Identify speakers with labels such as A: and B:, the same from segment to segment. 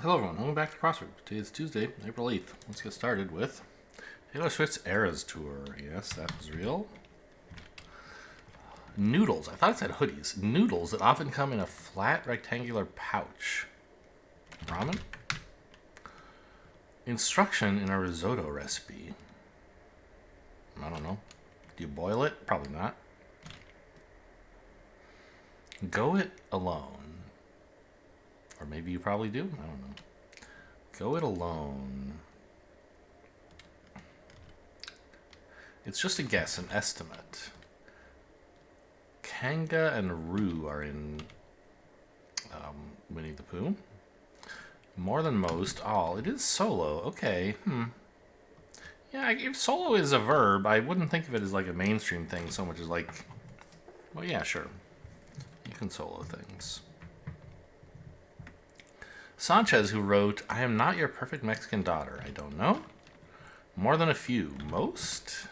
A: Hello everyone, welcome back to Crossword. Today is Tuesday, April 8th. Let's get started with Taylor Swift's Eras Tour. Yes, that was real. Noodles. I thought it said hoodies. Noodles that often come in a flat rectangular pouch. Ramen? Instruction in a risotto recipe. I don't know. Do you boil it? Probably not. Go it alone. Or maybe you probably do. I don't know. Go it alone. It's just a guess, an estimate. Kanga and Roo are in Winnie the Pooh. More than most, all. It is solo. Okay. Yeah, if solo is a verb, I wouldn't think of it as like a mainstream thing so much as like, well, yeah, sure. You can solo things. Sanchez, who wrote, I am not your perfect Mexican daughter. I don't know. More than a few. Most?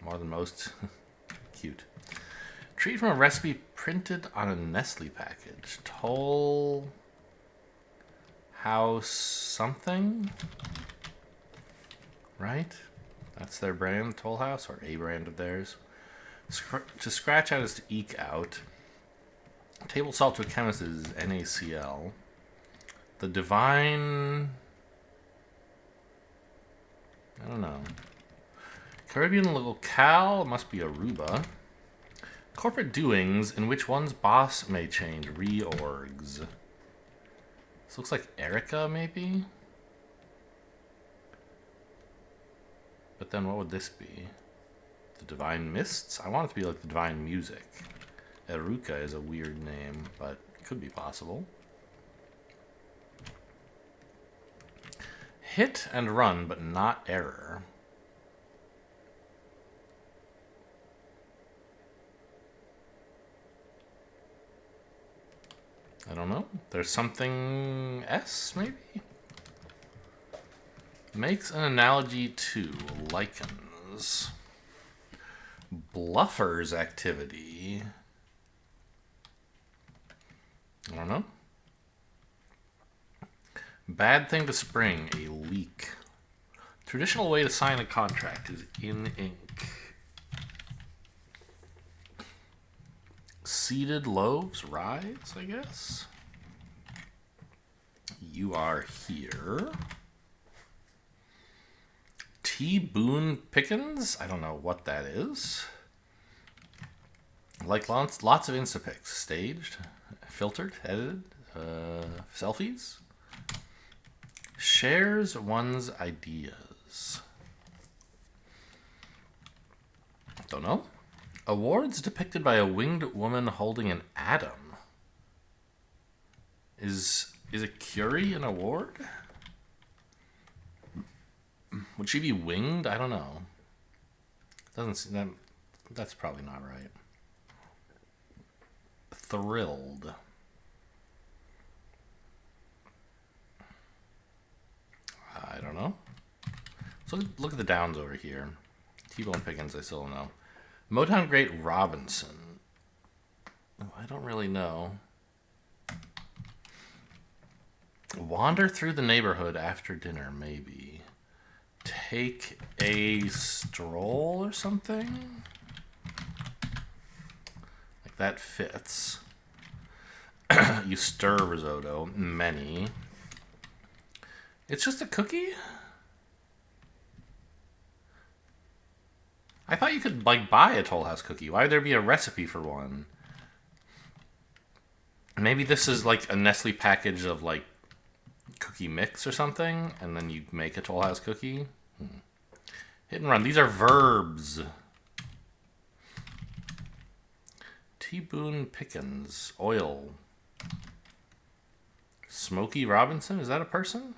A: More than most. Cute. Treat from a recipe printed on a Nestle package. Toll House something? Right? That's their brand, Toll House, or a brand of theirs. To scratch out is to eke out. Table salt to a chemist is NaCl. The divine... I don't know. Caribbean locale must be Aruba. Corporate doings in which one's boss may change. Reorgs. This looks like Erica, maybe? But then what would this be? The Divine Mists? I want it to be like the Divine Music. Eruka is a weird name, but it could be possible. Hit and run, but not error. I don't know. There's something S, maybe? Makes an analogy to lichens. Bluffer's activity. I don't know. Bad thing to spring, a leak. Traditional way to sign a contract is in ink. Seeded loaves, rise, I guess. You are here. T. Boone Pickens? I don't know what that is. Like lots of Instapics. Staged, filtered, edited, selfies. Shares one's ideas. Don't know. Awards depicted by a winged woman holding an atom. Is a Curie an award? Would she be winged? I don't know. Doesn't seem that. That's probably not right. Thrilled. I don't know. So look at the downs over here. T-Bone Pickens, I still don't know. Motown great Robinson. Oh, I don't really know. Wander through the neighborhood after dinner, maybe. Take a stroll or something? Like that fits. You stir risotto. Many. It's just a cookie? I thought you could, like, buy a Toll House cookie. Why would there be a recipe for one? Maybe this is, like, a Nestle package of, like, cookie mix or something, and then you make a Toll House cookie? Hit and run. These are verbs. T. Boone Pickens. Oil. Smokey Robinson? Is that a person?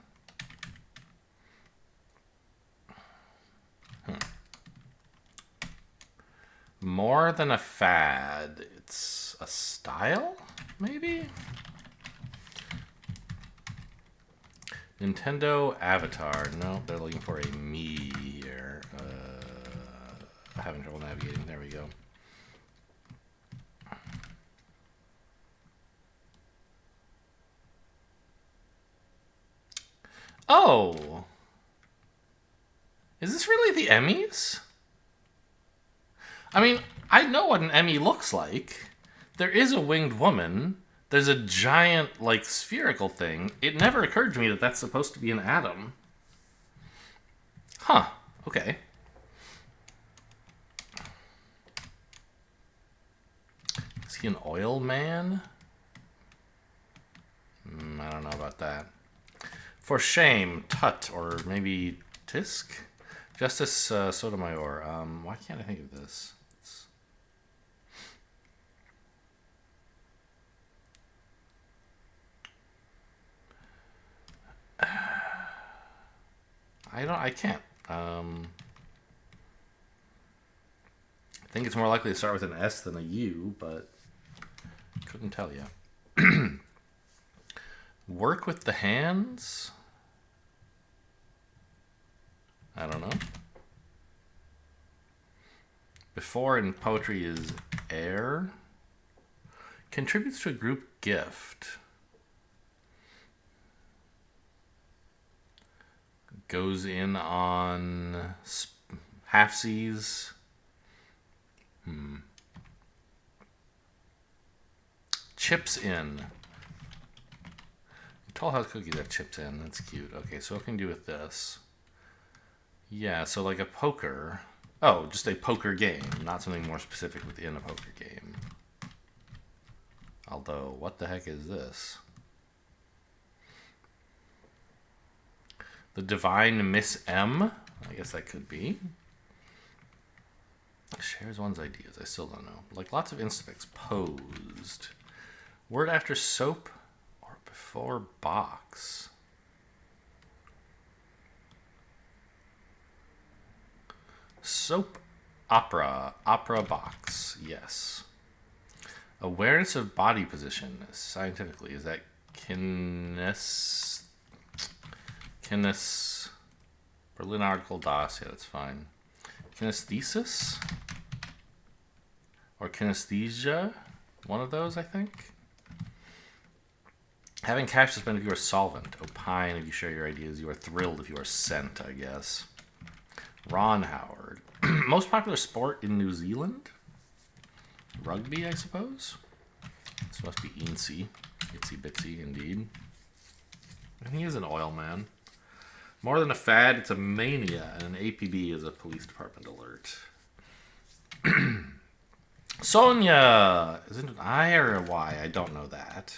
A: More than a fad. It's a style, maybe? Nintendo Avatar. No, they're looking for a me here. Having trouble navigating. There we go. Oh! Is this really the Emmys? I mean, I know what an Emmy looks like. There is a winged woman. There's a giant, like, spherical thing. It never occurred to me that that's supposed to be an atom. Huh. Okay. Is he an oil man? I don't know about that. For shame, tut, or maybe tisk? Justice Sotomayor. Why can't I think of this? I can't. I think it's more likely to start with an S than a U, but couldn't tell you. Work with the hands? I don't know. Before in poetry is air. Contributes to a group gift. Goes in on half-seas. Chips in. Tall House cookies have chips in. That's cute. Okay, so what can we do with this? Yeah, so like a poker. Oh, just a poker game, not something more specific within a poker game. Although, what the heck is this? The Divine Miss M? I guess that could be. Shares one's ideas. I still don't know. Like lots of Instapics. Posed. Word after soap or before box? Soap opera. Opera box. Yes. Awareness of body position. Scientifically, is that kines... Berlin article DOS. Yeah, that's fine. Kinesthesis? Or kinesthesia? One of those, I think. Having cash to spend if you are solvent. Opine if you share your ideas. You are thrilled if you are sent, I guess. Ron Howard. Most popular sport in New Zealand? Rugby, I suppose? This must be Itsy. Itsy bitsy, indeed. And he is an oil man. More than a fad, it's a mania, and an APB is a police department alert. Sonia! Is it an I or a Y? I don't know that.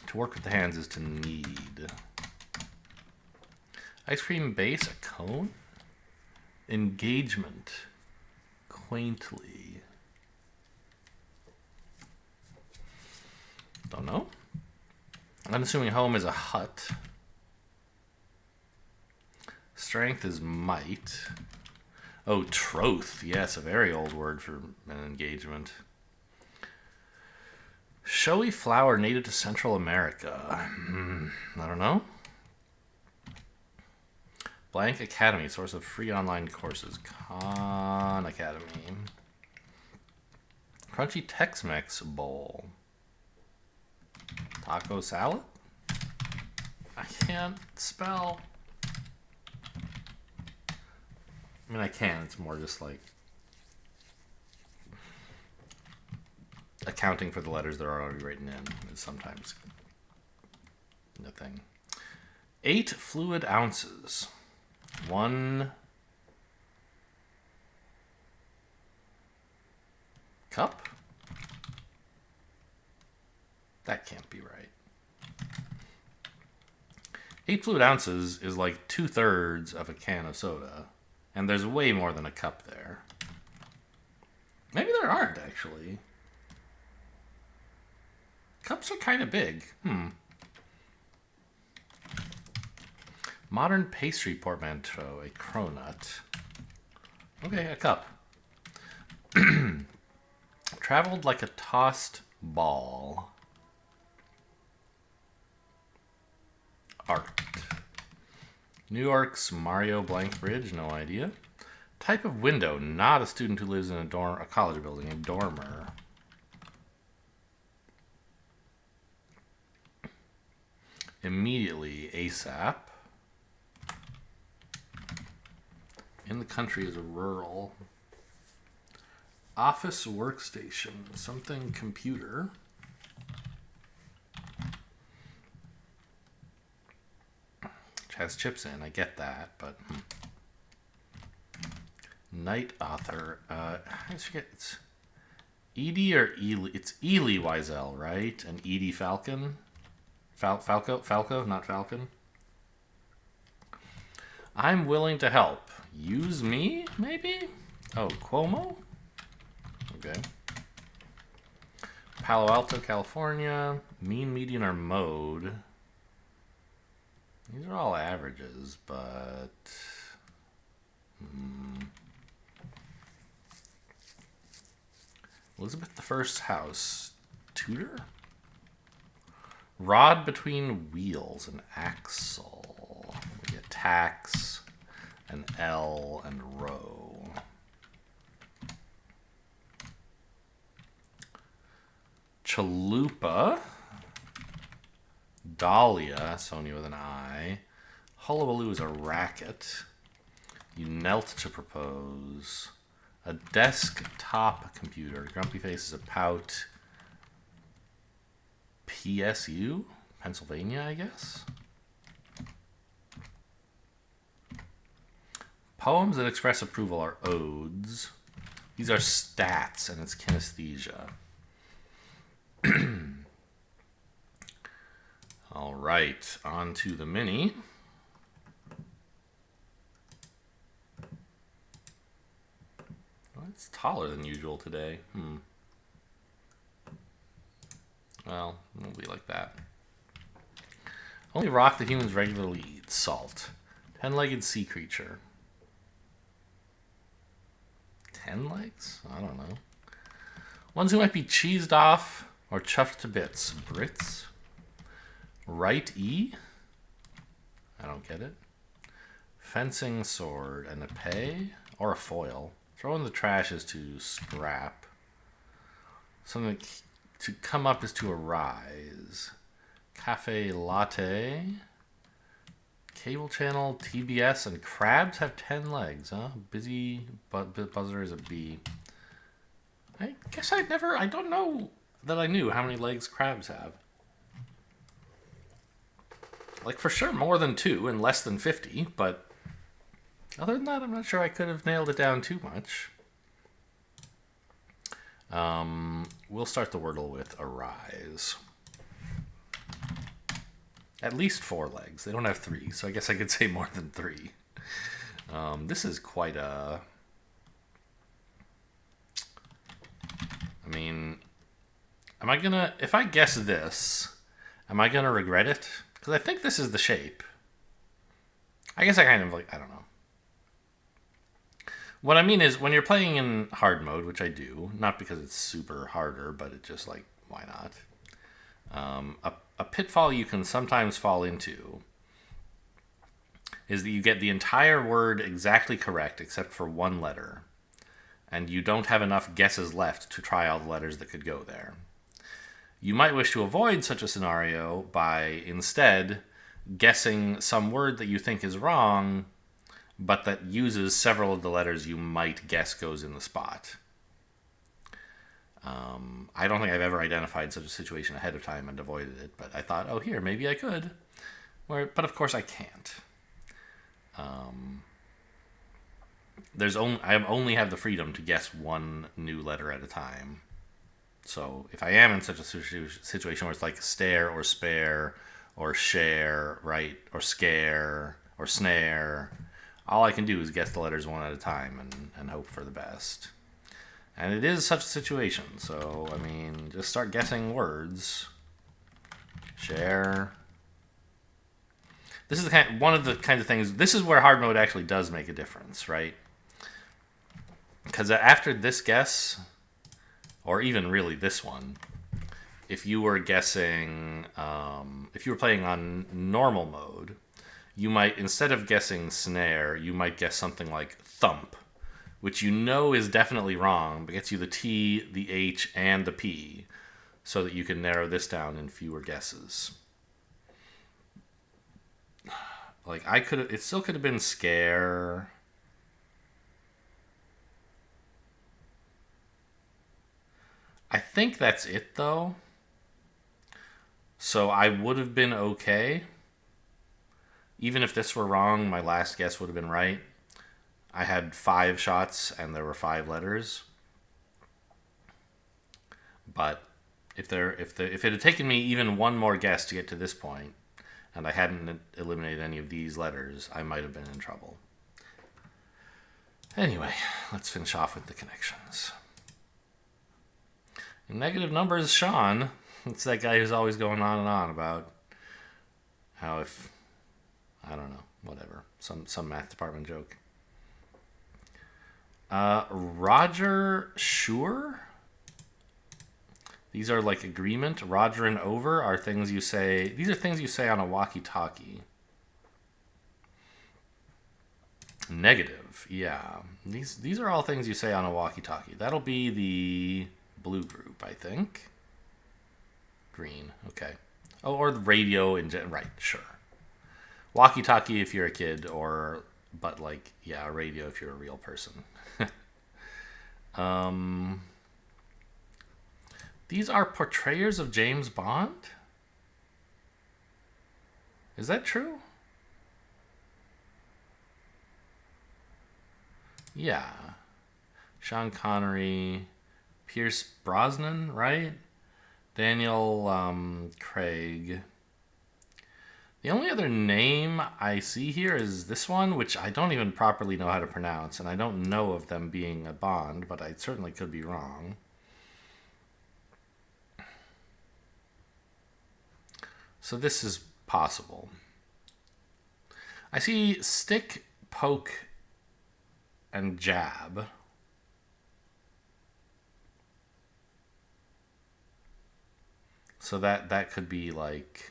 A: To work with the hands is to need. Ice cream base, a cone? Engagement. Quaintly. Don't know. I'm assuming home is a hut. Strength is might. Oh, troth. Yes, a very old word for an engagement. Showy flower native to Central America. I don't know. Blank Academy, source of free online courses. Khan Academy. Crunchy Tex-Mex bowl. Taco salad? I can't spell. I mean, I can. It's more just like accounting for the letters that are already written in is sometimes a thing. 8 fluid ounces. 1 cup? That can't be right. 8 fluid ounces is like 2/3 of a can of soda. And there's way more than a cup there. Maybe there aren't, actually. Cups are kind of big. Modern pastry portmanteau, a cronut. Okay, a cup. Traveled like a tossed ball. Art. New York's Mario Blank Bridge, no idea. Type of window, not a student who lives in a college building, a dormer. Immediately, ASAP. In the country is a rural. Office workstation, something computer. Which has chips in, I get that, but... Night author, I just forget, it's Edie or Ely? It's Ely Wiesel, right? And Edie Falcon? Falco, not Falcon. I'm willing to help. Use me, maybe? Oh, Cuomo? Okay. Palo Alto, California. Mean, median, or mode. These are all averages, but... Elizabeth I's house. Tudor? Rod between wheels, an axle. We get tax, an L, and row. Chalupa. Dahlia, Sonia with an I. Hullabaloo is a racket. You knelt to propose. A desktop computer. Grumpy face is a pout. PSU? Pennsylvania, I guess? Poems that express approval are odes. These are stats, and it's kinesthesia. All right, on to the mini. Well, it's taller than usual today. Well, it'll be like that. Only rock that humans regularly eat. Salt. 10-legged sea creature. 10 legs? I don't know. Ones who might be cheesed off or chuffed to bits. Brits. Right E? I don't get it. Fencing sword and a pay or a foil. Throw in the trash is to scrap. Something to come up is to arise. Cafe latte. Cable channel, TBS, and crabs have 10 legs, huh? Busy buzzer is a B. I guess I don't know that I knew how many legs crabs have. Like, for sure more than 2 and less than 50, but other than that, I'm not sure I could have nailed it down too much. We'll start the Wordle with arise. At least 4 legs. They don't have 3, so I guess I could say more than 3. This is quite a... I mean, am I gonna... If I guess this, am I gonna regret it? Because I think this is the shape. I guess I kind of like... I don't know. What I mean is, when you're playing in hard mode, which I do, not because it's super harder, but it's just like, why not? A pitfall you can sometimes fall into is that you get the entire word exactly correct except for one letter, and you don't have enough guesses left to try all the letters that could go there. You might wish to avoid such a scenario by instead guessing some word that you think is wrong, but that uses several of the letters you might guess goes in the spot. I don't think I've ever identified such a situation ahead of time and avoided it, but I thought, oh, here, maybe I could. But of course I can't. I only have the freedom to guess one new letter at a time. So if I am in such a situation where it's like stare or spare or share, right, or scare or snare, all I can do is guess the letters one at a time and hope for the best. And it is such a situation, so, I mean, just start guessing words. Share. This is one of the kinds of things, this is where hard mode actually does make a difference, right? Because after this guess, or even really this one, if you were guessing, if you were playing on normal mode, you might, instead of guessing snare, you might guess something like thump, which you know is definitely wrong, but gets you the T, the H, and the P, so that you can narrow this down in fewer guesses. Like, it still could have been scare. I think that's it, though. So I would have been okay. Even if this were wrong, my last guess would have been right. I had 5 shots and there were 5 letters. But if it had taken me even one more guess to get to this point, and I hadn't eliminated any of these letters, I might have been in trouble. Anyway, let's finish off with the connections. In negative numbers, Sean. It's that guy who's always going on and on about how if, I don't know, whatever, some math department joke. Roger Sure? These are like agreement. Roger and over are things you say. These are things you say on a walkie-talkie. Negative, yeah. These are all things you say on a walkie-talkie. That'll be the blue group, I think. Green, okay. Oh, or the radio in general. Right, sure. Walkie-talkie if you're a kid, but like, yeah, radio if you're a real person. These are portrayers of James Bond? Is that true? Yeah. Sean Connery, Pierce Brosnan, right? Daniel Craig. The only other name I see here is this one, which I don't even properly know how to pronounce, and I don't know of them being a Bond, but I certainly could be wrong. So this is possible. I see stick, poke, and jab. So that could be like,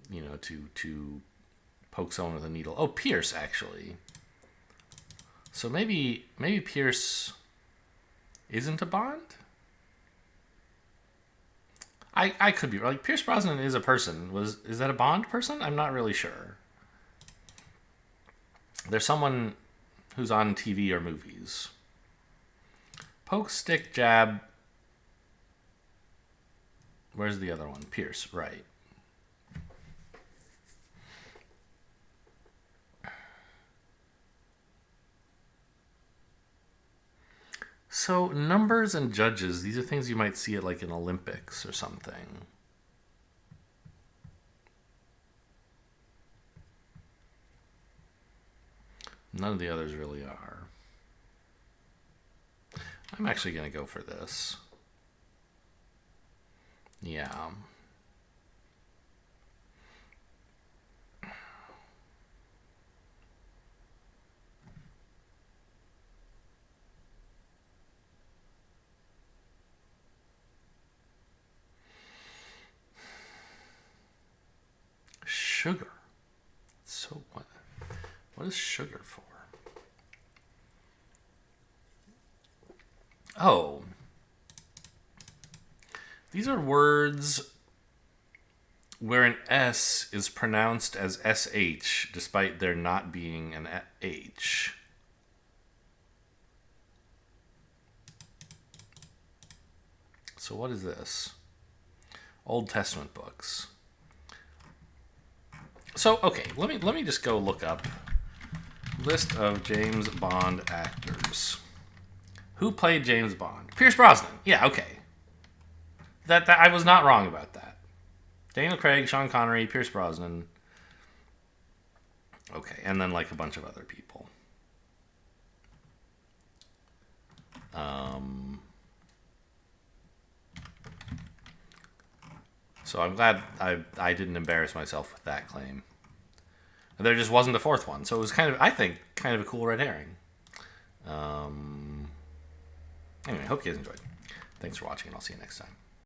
A: you know, to poke someone with a needle. Oh, pierce, actually. So maybe Pierce isn't a Bond? I could be like Pierce Brosnan is a person. Is that a Bond person? I'm not really sure. There's someone who's on TV or movies. Poke, stick, jab. Where's the other one? Pierce, right. So numbers and judges, these are things you might see at like an Olympics or something. None of the others really are. I'm actually going to go for this. Yeah. Sugar. So what is sugar for? Oh. These are words where an S is pronounced as SH despite there not being an H. So what is this? Old Testament books. So, okay, let me just go look up list of James Bond actors. Who played James Bond? Pierce Brosnan. Yeah, okay. That I was not wrong about that. Daniel Craig, Sean Connery, Pierce Brosnan. Okay, and then like a bunch of other people. So I'm glad I didn't embarrass myself with that claim. There just wasn't a fourth one, so it was kind of, I think, kind of a cool red herring. Anyway, hope you guys enjoyed. Thanks for watching, and I'll see you next time.